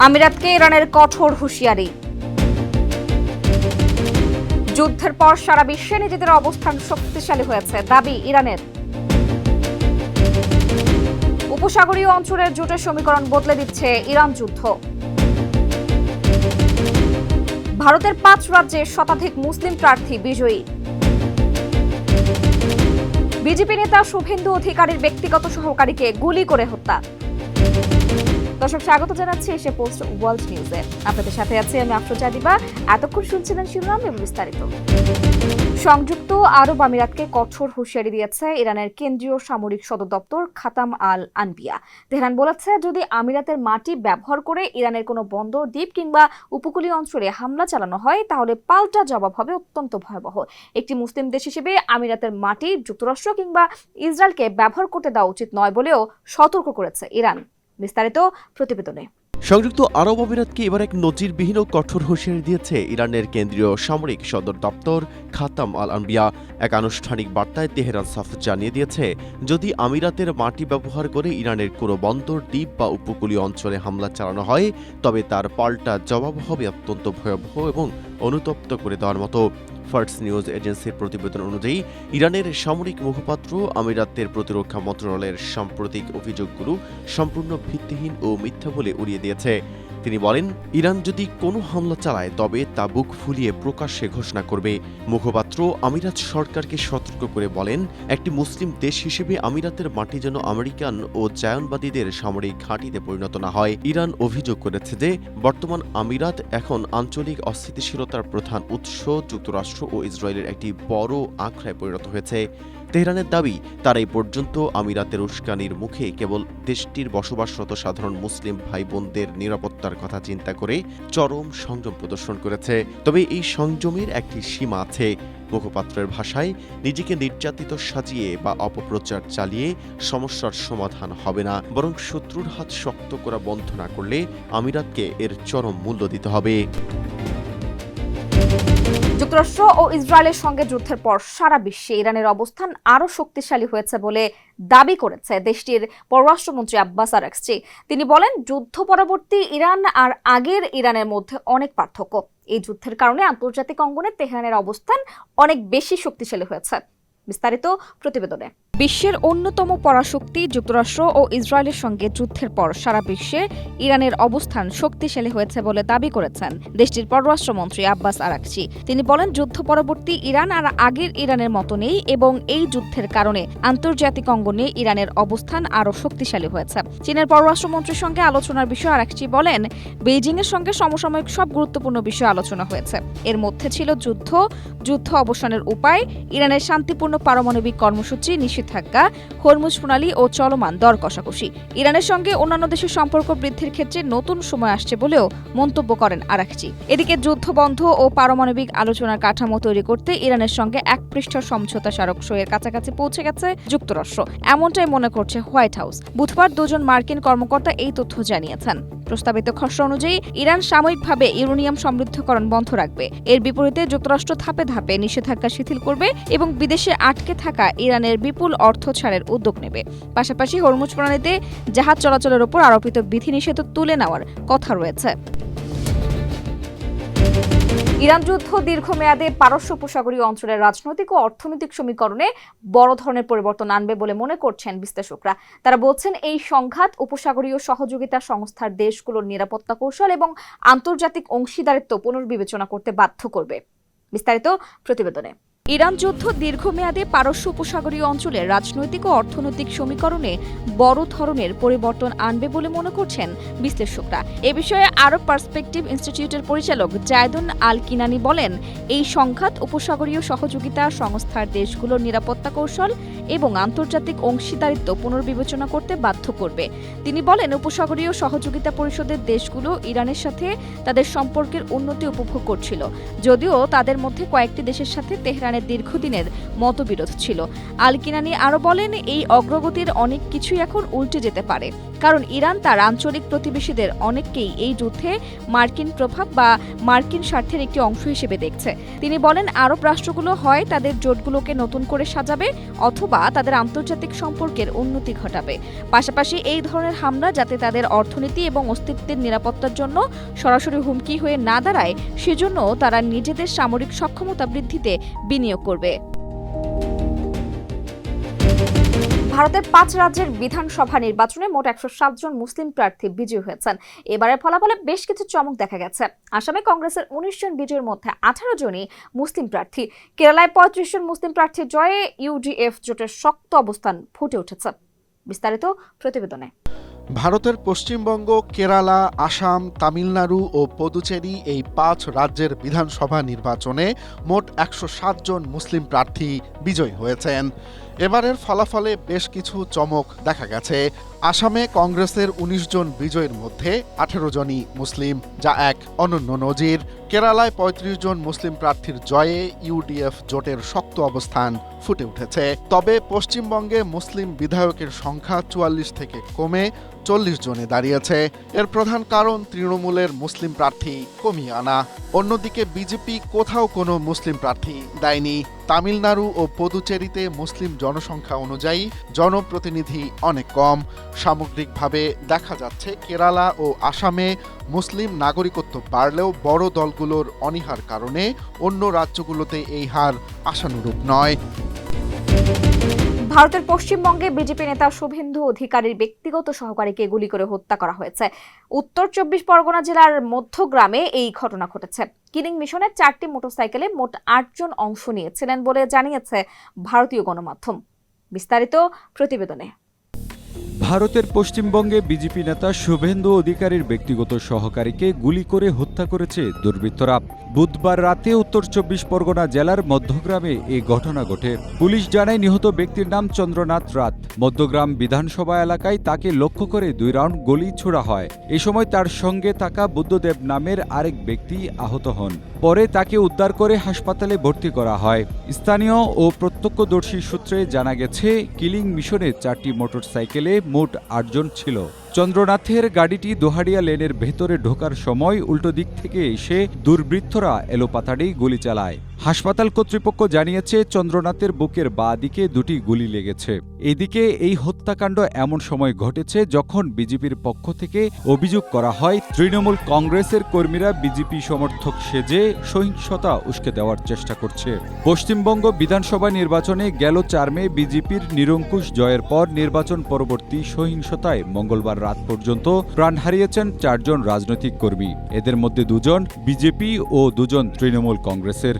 আমিরাতকে ইরানের কঠোর হুঁশিয়ারি। যুদ্ধের পর সারা বিশ্বে নিজেদের অবস্থান শক্তিশালী হয়েছে দাবি ইরানের। উপসাগরীয় অঞ্চলের জোটের সমীকরণ বদলে দিচ্ছে ইরান যুদ্ধ। ভারতের ৫ রাজ্যে শতাধিক মুসলিম প্রার্থী বিজয়ী। বিজেপি নেতা শুভেন্দু অধিকারীর ব্যক্তিগত সহকারীকে গুলি করে হত্যা। দর্শক, স্বাগত জানাচ্ছি এশে পোস্ট ওয়ার্ল্ড নিউজে। আপনাদের সাথে আছি আমি আফরোজা দিবা। এতক্ষণ শুনছিলেন শিরোনাম এবং বিস্তারিত। সংযুক্ত আরব আমিরাতকে কঠোর হুঁশিয়ারি দিয়েছে ইরানের কেন্দ্রীয় সামরিক সদর দপ্তর খাতাম আল আনবিয়া। তেহরান বলেছে, যদি আমিরাতের মাটি ব্যবহার করে ইরানের কোনো বন্দর, দ্বীপ কিংবা উপকূলীয় অঞ্চলে হামলা চালানো হয় তাহলে পাল্টা জবাব হবে অত্যন্ত ভয়াবহ। একটি মুসলিম দেশ হিসেবে আমিরাতের মাটি যুক্তরাষ্ট্র কিংবা ইসরায়েলকে ব্যবহার করতে দেওয়া উচিত নয় বলেও সতর্ক করেছে ইরান। বিস্তারিত প্রতিবেদনে। সংযুক্ত আরব আমিরাতকে এবার এক নজিরবিহীন ও কঠোর হুঁশিয়ারি দিয়েছে ইরানের কেন্দ্রীয় সামরিক সদর দপ্তর খাতাম আল আনবিয়া। এক আনুষ্ঠানিক বার্তায় তেহরান সাফ জানিয়ে দিয়েছে, যদি আমিরাতের মাটি ব্যবহার করে ইরানের কোনো বন্দর, দ্বীপ বা উপকূলীয় অঞ্চলে হামলা চালানো হয় তবে তার পাল্টা জবাব হবে অত্যন্ত ভয়াবহ এবং অনুতপ্ত করে দেওয়ার মতো। ফার্স্ট নিউজ এজেন্সির প্রতিবেদন অনুযায়ী ইরানের সামরিক মুখপাত্র আমিরাতের প্রতিরক্ষা মন্ত্রণালয়ের সাম্প্রতিক অভিযোগগুলো সম্পূর্ণ ভিত্তিহীন ও মিথ্যা বলে উড়িয়ে দিয়েছে। তিনি বলেন, ইরান যদি কোনো হামলা চালায় তবে তা বুক ফুলিয়ে প্রকাশ্যে ঘোষণা করবে। মুখপাত্র আমিরাত সরকারকে সতর্ক করে বলেন, একটি মুসলিম দেশ হিসেবে আমিরাতের মাটি যেন আমেরিকান ও জায়নবাদীদের সামরিক ঘাঁটিতে পরিণত না হয়। ইরান অভিযোগ করেছে যে বর্তমান আমিরাত এখন আঞ্চলিক অস্থিতিশীলতার প্রধান উৎস যুক্তরাষ্ট্র ও ইসরায়েলের একটি বড় আখড়ায় পরিণত হয়েছে। তেহরানের দাবি, তারা এই পর্যন্ত আমিরাতের উস্কানির মুখে কেবল দেশটির বসবাসরত সাধারণ মুসলিম ভাই বোনদের নিরাপত্তার কথা চিন্তা করে চরম সংযম প্রদর্শন করেছে। তবে এই সংযমের একটি সীমা আছে। মুখপাত্রের ভাষায়, নিজেকে নির্যাতিত সাজিয়ে বা অপপ্রচার চালিয়ে সমস্যার সমাধান হবে না, বরং শত্রুর হাত শক্ত করা বন্ধ না করলে আমিরাতকে এর চরম মূল্য দিতে হবে। যুক্তরাষ্ট্র ও ইসরায়েলের সঙ্গে যুদ্ধের পর সারা বিশ্বে ইরানের অবস্থান আরও শক্তিশালী হয়েছে বলে দাবি করেছে দেশটির পররাষ্ট্রমন্ত্রী আব্বাস আরাকচি। তিনি বলেন, যুদ্ধ পরবর্তী ইরান আর আগের ইরানের মধ্যে অনেক পার্থক্য। এই যুদ্ধের কারণে আন্তর্জাতিক অঙ্গনে তেহরানের অবস্থান অনেক বেশি শক্তিশালী হয়েছে। বিস্তারিত প্রতিবেদনে। বিশ্বের অন্যতম পরাশক্তি যুক্তরাষ্ট্র ও ইসরায়েলের সঙ্গে যুদ্ধের পর সারা বিশ্বে ইরানের অবস্থান শক্তিশালী হয়েছে বলে দাবি করেছেন দেশটির পররাষ্ট্রমন্ত্রী আব্বাস আরাকচি। তিনি বলেন, যুদ্ধ পরবর্তী ইরান আর আগের ইরানের মতো নেই এবং এই যুদ্ধের কারণে আন্তর্জাতিক অঙ্গনে ইরানের অবস্থান আরও শক্তিশালী হয়েছে। চীনের পররাষ্ট্রমন্ত্রীর সঙ্গে আলোচনার বিষয়ে আরাকচি বলেন, বেইজিংয়ের সঙ্গে সমসাময়িক সব গুরুত্বপূর্ণ বিষয়ে আলোচনা হয়েছে। এর মধ্যে ছিল যুদ্ধ অবসানের উপায়, ইরানের শান্তিপূর্ণ পারমাণবিক কর্মসূচি, নিষেধাজ্ঞা, হরমুজ প্রণালী ও চলমান দর কষাকষি। ইরানের সঙ্গে অন্যান্য দেশের সম্পর্ক বৃদ্ধির ক্ষেত্রে নতুন সময় আসছে বলেও মন্তব্য করেন আরাকচি। এদিকে যুদ্ধ বন্ধ ও পারমাণবিক আলোচনার কাঠামো তৈরি করতে ইরানের সঙ্গে ১ পৃষ্ঠার সমঝোতা স্মারক সইয়ের কাছাকাছি পৌঁছে গেছে যুক্তরাষ্ট্র, এমনটাই মনে করছে হোয়াইট হাউস। বুধবার ২ জন মার্কিন কর্মকর্তা এই তথ্য জানিয়েছেন। প্রস্তাবিত খসড়া অনুযায়ী ইরান সাময়িকভাবে ইউরেনিয়াম সমৃদ্ধকরণ বন্ধ রাখবে। এর বিপরীতে যুক্তরাষ্ট্র ধাপে ধাপে নিষেধাজ্ঞা শিথিল করবে এবং বিদেশে আটকে থাকা ইরানের বিপুল অর্থ ছাড়ের উদ্যোগ নেবে। পাশাপাশি হরমুজ প্রণালীতে জাহাজ চলাচলের উপর আরোপিত বিধিনিষেধ তুলে নেওয়ার কথা রয়েছে। ইরান যুদ্ধ দীর্ঘমেয়াদে পারস্য উপসাগরীয় অঞ্চলের রাজনৈতিক ও অর্থনৈতিক সমীকরণে বড় ধরনের পরিবর্তন আনবে বলে মনে করছেন বিশ্লেষকরা। তারা বলছেন, এই সংঘাত উপসাগরীয় সহযোগিতা সংস্থার দেশগুলোর নিরাপত্তা কৌশল এবং আন্তর্জাতিক অংশীদারিত্ব পুনর্বিবেচনা করতে বাধ্য করবে। বিস্তারিত প্রতিবেদনে। ইরান যুদ্ধ দীর্ঘমেয়াদে পারস্য উপসাগরীয় অঞ্চলের রাজনৈতিক ও অর্থনৈতিক সমীকরণে বড় ধরনের পরিবর্তন আনবে বলে মনে করছেন বিশ্লেষকরা। এ বিষয়ে আরব পার্সপেক্টিভ ইনস্টিটিউটের পরিচালক জায়দুন আল কিনানি বলেন, এই সংঘাত উপসাগরীয় সহযোগিতা সংস্থার দেশগুলোর নিরাপত্তা কৌশল এবং আন্তর্জাতিক অংশীদারিত্ব পুনর্বিবেচনা করতে বাধ্য করবে। তিনি বলেন, উপসাগরীয় সহযোগিতা পরিষদের দেশগুলো ইরানের সাথে তাদের সম্পর্কের উন্নতি উপভোগ করছিল, যদিও তাদের মধ্যে কয়েকটি দেশের সাথে তেহরানের দীর্ঘদিনের মতবিরোধ ছিল। আল কিনানি আরও বলেন, এই অগ্রগতির অনেক কিছুই এখন উল্টে যেতে পারে, কারণ ইরান তার আঞ্চলিক প্রতিবেশীদের অনেককেই এই যুদ্ধে মার্কিন প্রভাব বা মার্কিন স্বার্থের একটি অংশ হিসেবে দেখছে। তিনি বলেন, আরব রাষ্ট্রগুলো হয় তাদের জোটগুলোকে নতুন করে সাজাবে অথবা অথবা তাদের আন্তর্জাতিক সম্পর্কের উন্নতি ঘটাবে। পাশাপাশি এই ধরনের হামলা যাতে তাদের অর্থনীতি এবং অস্তিত্বের নিরাপত্তার জন্য সরাসরি হুমকি হয়ে না দাঁড়ায়, সেজন্য তারা নিজেদের সামরিক সক্ষমতা বৃদ্ধিতে বিনিয়োগ করবে। ভারতের 5 রাজ্যের বিধানসভা নির্বাচনে মোট 107 জন মুসলিম প্রার্থী বিজয়ী হয়েছেন। এবারের ফলাফলে বেশ কিছু চমক দেখা গেছে। আসামে কংগ্রেসের 19 জন বিজয়ীর মধ্যে 18 জনই মুসলিম প্রার্থী। কেরালায় 35 জন মুসলিম প্রার্থীর জয়ে ইউডিএফ জোটের শক্ত অবস্থান ফুটে উঠেছে। বিস্তারিত প্রতিবেদনে। ভারতের পশ্চিমবঙ্গ, কেরালা, আসাম, তামিলনাড়ু ও পুদুচেরি এই 5 রাজ্যের বিধানসভা নির্বাচনে মোট 107 জন মুসলিম প্রার্থী বিজয়ী হয়েছেন। এবারের ফলাফলে বেশ কিছু চমক দেখা গেছে। আসামে কংগ্রেসের 19 জন বিজয়ীর মধ্যে 18 জনই মুসলিম, যা এক অনন্য নজির। কেরালায় 35 জন মুসলিম প্রার্থীর জয়ে ইউডিএফ জোটের শক্ত অবস্থান ফুটে উঠেছে। তবে পশ্চিমবঙ্গে মুসলিম বিধায়কের সংখ্যা 44 থেকে কমে 40 জনে দাঁড়িয়েছে। এর প্রধান কারণ তৃণমূলের মুসলিম প্রার্থী কমিয়ে আনা। অন্যদিকে বিজেপি কোথাও কোনো মুসলিম প্রার্থী দেয়নি। তামিলনাড়ু ও পুদুচেরিতে মুসলিম জনসংখ্যা অনুযায়ী জনপ্রতিনিধি অনেক কম। সামগ্রিকভাবে দেখা যাচ্ছে কেরালা ও আসামে মুসলিম নাগরিকত্ব বাড়লেও বড় দলগুলোর অনীহার কারণে অন্য রাজ্যগুলোতে এই হার আশানুরূপ নয়। ভারতের পশ্চিমবঙ্গে বিজেপি নেতা শুভেন্দু অধিকারীর ব্যক্তিগত সহকারীকে গুলি করে হত্যা করা হয়েছে। উত্তর 24 পরগনা জেলার মধ্যগ্রামে এই ঘটনা ঘটেছে। কিলিং মিশনের 4টি মোটরসাইকেলে মোট 8 জন অংশ নিয়েছিলেন বলে জানিয়েছে ভারতীয় গণমাধ্যম। বিস্তারিত প্রতিবেদনে। ভারতের পশ্চিমবঙ্গে বিজেপি নেতা শুভেন্দু অধিকারীর ব্যক্তিগত সহকারীকে গুলি করে হত্যা করেছে দুর্বৃত্তরা। বুধবার রাতে উত্তর 24 পরগনা জেলার মধ্যগ্রামে এই ঘটনা ঘটে। পুলিশ জানায় নিহত ব্যক্তির নাম চন্দ্রনাথ রাত। মধ্যগ্রাম বিধানসভা এলাকায় তাকে লক্ষ্য করে 2 রাউন্ড গুলি ছোড়া হয়। এই সময় তার সঙ্গে থাকা বুদ্ধদেব নামের আরেক ব্যক্তি আহত হন। পরে তাকে উদ্ধার করে হাসপাতালে ভর্তি করা হয়। স্থানীয় ও প্রত্যক্ষদর্শী সূত্রে জানা গেছে, কিলিং মিশনে 4টি মোটরসাইকেলে মোট 8 জন ছিল। চন্দ্রনাথের গাড়িটি দোহাড়িয়া লেনের ভেতরে ঢোকার সময় উল্টো দিক থেকে এসে দুর্বৃত্তরা এলোপাতাড়ি গুলি চালায়। হাসপাতাল কর্তৃপক্ষ জানিয়েছে, চন্দ্রনাথের বুকের বাঁ দিকে 2টি গুলি লেগেছে। এদিকে এই হত্যাকাণ্ড এমন সময় ঘটেছে যখন বিজেপির পক্ষ থেকে অভিযোগ করা হয় তৃণমূল কংগ্রেসের কর্মীরা বিজেপি সমর্থক সেজে সহিংসতা উস্কে দেওয়ার চেষ্টা করছে। পশ্চিমবঙ্গ বিধানসভা নির্বাচনে গেল 4 মে বিজেপির নিরঙ্কুশ জয়ের পর নির্বাচন পরবর্তী সহিংসতায় মঙ্গলবার রাত পর্যন্ত প্রাণ হারিয়েছেন 4 জন রাজনৈতিক কর্মী। এদের মধ্যে 2 জন বিজেপি ও 2 জন তৃণমূল কংগ্রেসের।